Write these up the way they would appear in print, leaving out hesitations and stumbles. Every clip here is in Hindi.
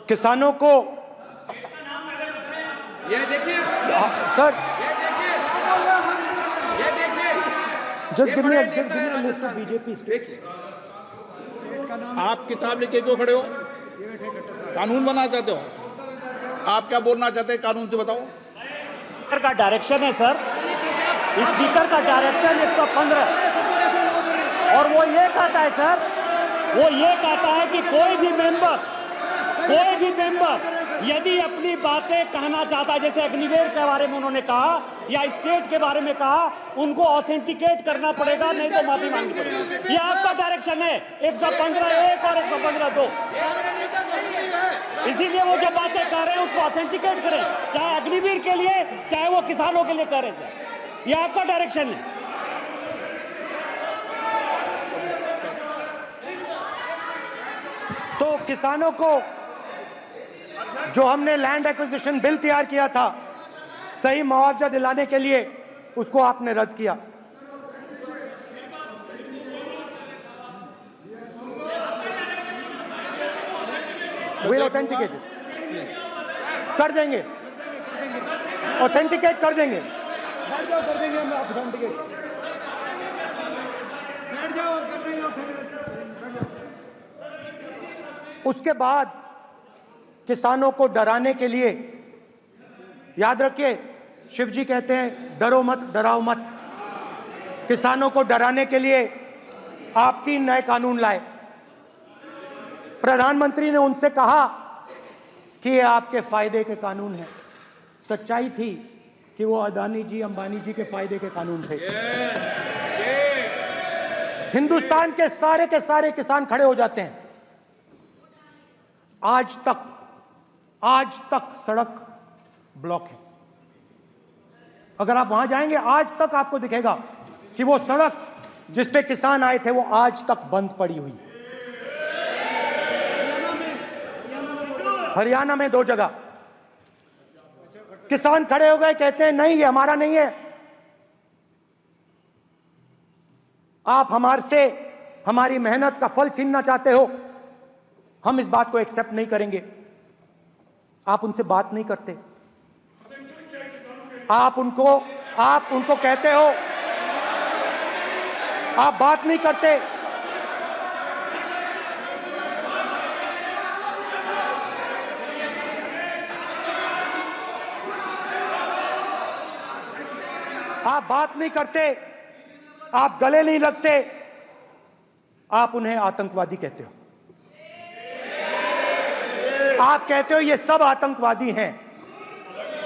किसानों को ये देखिए सर, ये देखिए just give me a list of BJP states. आप किताब लेके क्यों खड़े हो? कानून बनाना चाहते हो? आप क्या बोलना चाहते हैं? कानून से बताओ। स्पीकर का डायरेक्शन है सर, स्पीकर का डायरेक्शन 115, और वो ये कहता है सर, वो ये कहता है कि कोई भी मेंबर यदि अपनी बातें कहना चाहता है, जैसे अग्निवीर के बारे में उन्होंने कहा या स्टेट के बारे में कहा, उनको ऑथेंटिकेट करना पड़ेगा, नहीं तो माफी मांगनी पड़ेगी। ये आपका डायरेक्शन है 115(1) और 115(2). इसीलिए वो जो बातें कह रहे हैं उसको ऑथेंटिकेट करें, चाहे अग्निवीर के लिए चाहे वो किसानों के लिए कह रहे हैं। ये आपका डायरेक्शन है। तो किसानों को जो हमने लैंड एक्विजिशन बिल तैयार किया था सही मुआवजा दिलाने के लिए, उसको आपने रद्द किया। विल ऑथेंटिकेट कर देंगे, ऑथेंटिकेट कर देंगे। बैठ जाओ, कर देंगे हम ऑथेंटिकेट। बैठ जाओ, कर देंगे ऑथेंटिकेट। उसके बाद किसानों को डराने के लिए, याद रखिए शिव जी कहते हैं डरो मत डराओ मत, किसानों को डराने के लिए आप 3 नए कानून लाए। प्रधानमंत्री ने उनसे कहा कि ये आपके फायदे के कानून हैं। सच्चाई थी कि वो अदानी जी अंबानी जी के फायदे के कानून थे। हिंदुस्तान के सारे किसान खड़े हो जाते हैं। आज तक सड़क ब्लॉक है। अगर आप वहां जाएंगे आज तक आपको दिखेगा कि वो सड़क जिस पे किसान आए थे वो आज तक बंद पड़ी हुई है। हरियाणा में 2 जगह किसान खड़े हो गए, कहते हैं नहीं ये हमारा नहीं है, आप हमारे से हमारी मेहनत का फल छीनना चाहते हो, हम इस बात को एक्सेप्ट नहीं करेंगे। आप उनसे बात नहीं करते, आप उनको कहते हो, आप बात नहीं करते। आप बात नहीं करते, आप गले नहीं लगते, आप उन्हें आतंकवादी कहते हो। आप कहते हो ये सब आतंकवादी हैं।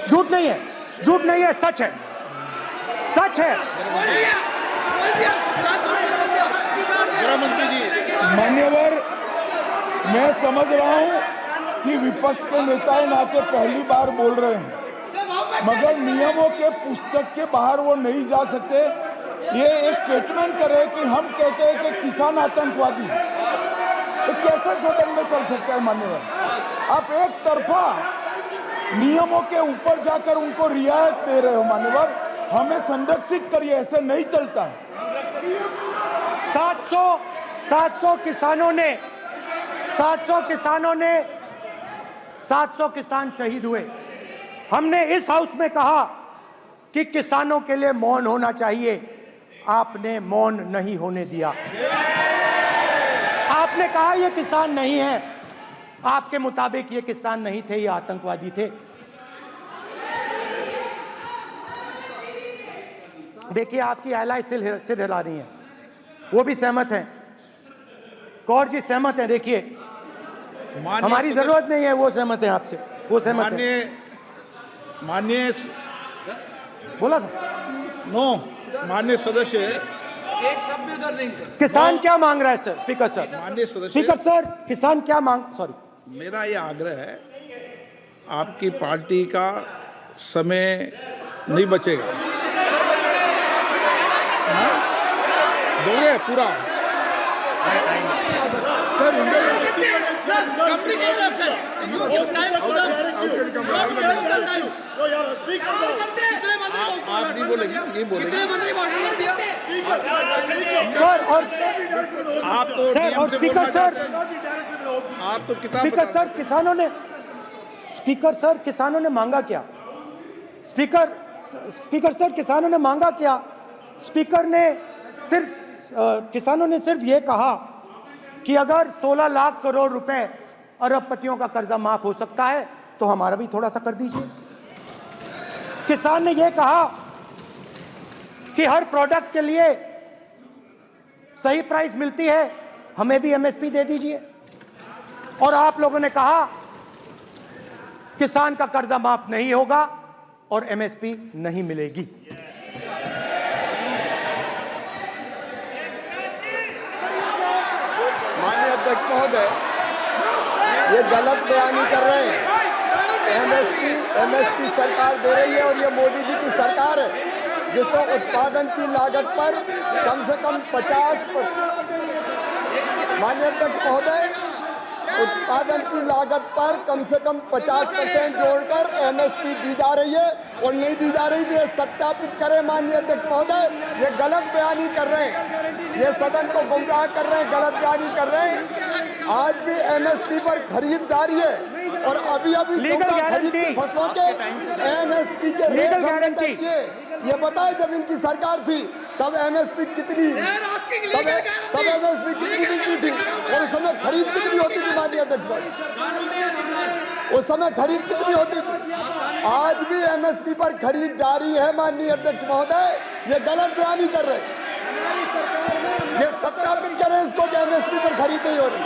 झूठ नहीं है, झूठ नहीं है, सच है, सच है। गृहमंत्री जी, मान्यवर, मैं समझ रहा हूं कि विपक्ष के नेता नाते पहली बार बोल रहे हैं, मगर नियमों के पुस्तक के बाहर वो नहीं जा सकते। ये स्टेटमेंट करे कि हम कहते हैं कि किसान आतंकवादी, तो कैसे सदन में चल सकता है? मान्यवर, आप एक तरफा नियमों के ऊपर जाकर उनको रियायत दे रहे हो। मान्यवर, हमें संरक्षित करिए, ऐसे नहीं चलता है। 700 किसान शहीद हुए। हमने इस हाउस में कहा कि किसानों के लिए मौन होना चाहिए, आपने मौन नहीं होने दिया। आपने कहा ये किसान नहीं है, आपके मुताबिक ये किसान नहीं थे, ये आतंकवादी थे। देखिए आपकी आला सिर हिला रही है, वो भी सहमत हैं, कौर जी सहमत हैं। देखिए हमारी जरूरत नहीं है, वो सहमत है आपसे, वो सहमत है। माननीय बोला था माननीय सदस्य, एक शब्द उधर नहीं सर। किसान क्या मांग रहा है सर? स्पीकर सर, माननीय सदस्य, स्पीकर सर, किसान क्या मांग, सॉरी, मेरा ये आग्रह है, आपकी पार्टी का समय नहीं बचेगा। दोगे पूरा? आप नहीं बोलेंगे, नहीं बोलेंगे सर। और आप तो सर और स्पीकर सर, आप तो किताब स्पीकर बता सर किसानों ने मांगा क्या? स्पीकर सर किसानों ने मांगा क्या? किसानों ने सिर्फ ये कहा कि अगर 16 लाख करोड़ रुपए अरबपतियों का कर्जा माफ हो सकता है तो हमारा भी थोड़ा सा कर दीजिए। किसान ने यह कहा कि हर प्रोडक्ट के लिए सही प्राइस मिलती है, हमें भी एमएसपी दे दीजिए। और आप लोगों ने कहा किसान का कर्जा माफ नहीं होगा और एमएसपी नहीं मिलेगी। माननीय अध्यक्ष महोदय, ये गलत बयानी कर रहे हैं। एमएसपी सरकार दे रही है और ये मोदी जी की सरकार है जिसको उत्पादन की लागत पर कम से कम 50%, माननीय अध्यक्ष महोदय, उत्पादन की लागत पर कम से कम 50% जोड़कर एमएसपी दी जा रही है और नहीं दी जा रही। ये सत्यापित करें माननीय अध्यक्ष महोदय, ये गलत बयानी कर रहे हैं, ये सदन को गुमराह कर रहे हैं, गलत बयानी कर रहे हैं। आज भी एमएसपी पर खरीद जारी है और अभी खरीद की फसलों के एमएसपी के रेट हमने तय किए। ये बताए जब इनकी सरकार थी तब एमएसपी कितनी मिलती थी और उस समय खरीद कितनी होती थी माननीय अध्यक्ष? उस समय खरीद कितनी होती थी? आज भी एमएसपी पर खरीद जारी है माननीय अध्यक्ष महोदय, ये गलत बयानी कर रहे हैं। ये सत्यापित करें इसको कि एमएसपी पर खरीद नहीं हो रही,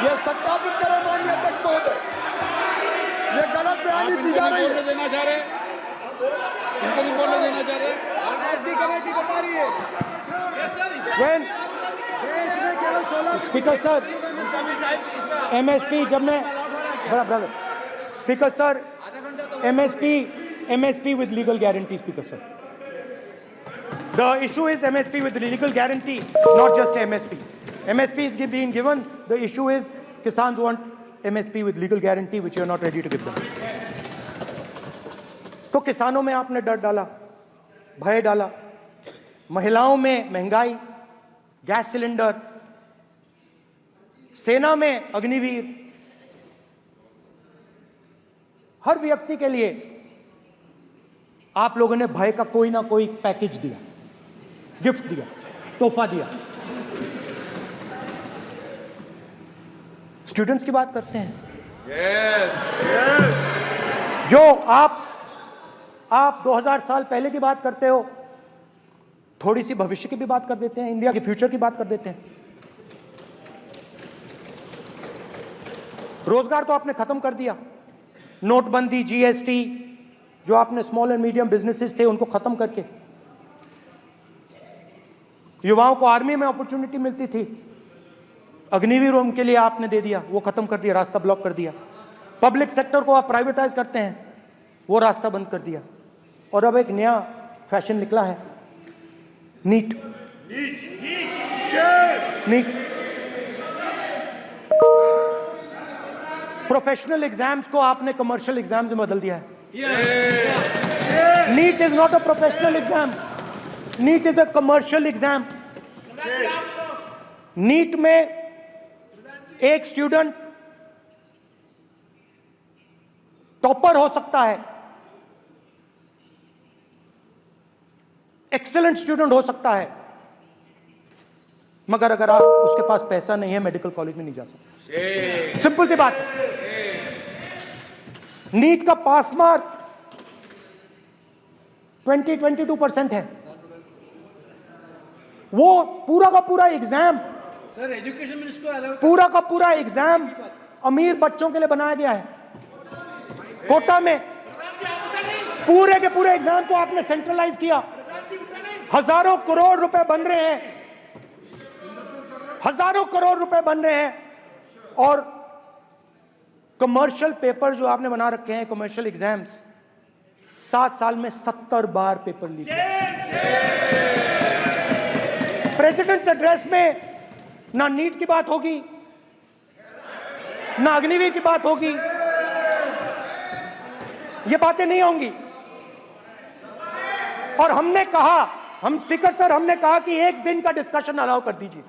ये सत्यापित करें माननीय अध्यक्ष महोदय, ये गलत बयानी दी जा रही है। देना चाह रहे हैं, इनको नहीं बोलने देना चाह रहे हैं। कमेटी बता रही है स्पीकर सर एमएसपी जब मैं brother speaker sir MSP with legal guarantee. Speaker sir, the issue is MSP with legal guarantee, not just MSP is being given. The issue is Kisans want MSP with legal guarantee which you are not ready to give them. तो किसानों में आपने डर डाला, भय डाला, महिलाओं में महंगाई, गैस सिलेंडर, सेना में अग्निवीर, हर व्यक्ति के लिए आप लोगों ने भय का कोई ना कोई पैकेज दिया, गिफ्ट दिया, तोहफा दिया। स्टूडेंट्स की बात करते हैं। जो आप 2000 साल पहले की बात करते हो, थोड़ी सी भविष्य की भी बात कर देते हैं, इंडिया के फ्यूचर की बात कर देते हैं। रोजगार तो आपने खत्म कर दिया, नोटबंदी, जीएसटी, जो आपने स्मॉल एंड मीडियम बिजनेसेस थे उनको खत्म करके, युवाओं को आर्मी में अपॉर्चुनिटी मिलती थी, अग्निवीर उनके लिए आपने दे दिया, वो खत्म कर दिया, रास्ता ब्लॉक कर दिया। पब्लिक सेक्टर को आप प्राइवेटाइज करते हैं, वो रास्ता बंद कर दिया। और अब एक नया फैशन निकला है, नीट। प्रोफेशनल एग्जाम्स को आपने कमर्शियल एग्जाम्स में बदल दिया है। NEET is not a professional exam, NEET is a commercial exam. NEET में एक स्टूडेंट टॉपर हो सकता है, एक्सीलेंट स्टूडेंट हो सकता है, मगर अगर आप उसके पास पैसा नहीं है मेडिकल कॉलेज में नहीं जा सकता। सिंपल सी बात। नीट का पास मार्क 22% है। वो पूरा का पूरा एग्जाम, सर एजुकेशन मिनिस्टर को अलाउ, पूरा का पूरा एग्जाम अमीर बच्चों के लिए बनाया गया है। कोटा में पूरे के पूरे एग्जाम को आपने सेंट्रलाइज किया। हजारों करोड़ रुपए बन रहे हैं, हजारों करोड़ रुपए बन रहे हैं। और कमर्शियल पेपर जो आपने बना रखे हैं, कमर्शियल एग्जाम्स, 7 साल में 70 बार पेपर लीक। प्रेसिडेंट्स एड्रेस में ना नीट की बात होगी, ना अग्निवीर की बात होगी, ये बातें नहीं होंगी। और हमने कहा, हम स्पीकर सर हमने कहा कि एक दिन का डिस्कशन अलाउ कर दीजिए।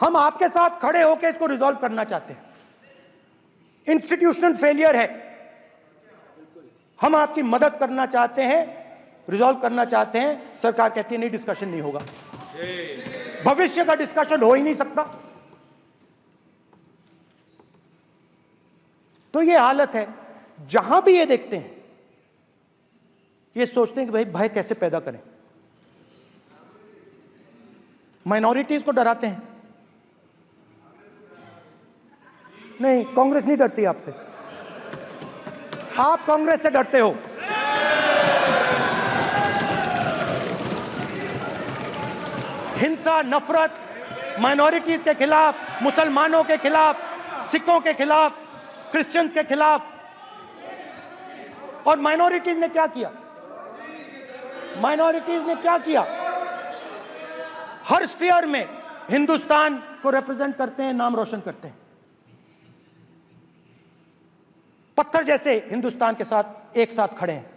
हम आपके साथ खड़े होकर इसको रिजॉल्व करना चाहते हैं। इंस्टीट्यूशनल फेलियर है, हम आपकी मदद करना चाहते हैं, रिजॉल्व करना चाहते हैं। सरकार कहती है नहीं, डिस्कशन नहीं होगा, भविष्य का डिस्कशन हो ही नहीं सकता। तो ये हालत है। जहां भी ये देखते हैं, ये सोचते हैं कि भाई भय कैसे पैदा करें, माइनॉरिटीज को डराते हैं। नहीं, कांग्रेस नहीं डरती आपसे, आप कांग्रेस से डरते हो। हिंसा, नफरत माइनॉरिटीज के खिलाफ, मुसलमानों के खिलाफ, सिखों के खिलाफ, क्रिश्चियंस के खिलाफ। और माइनॉरिटीज ने क्या किया? माइनॉरिटीज ने क्या किया? हर स्फीयर में हिंदुस्तान को रिप्रेजेंट करते हैं, नाम रोशन करते हैं। पत्थर जैसे हिंदुस्तान के साथ एक साथ खड़े हैं।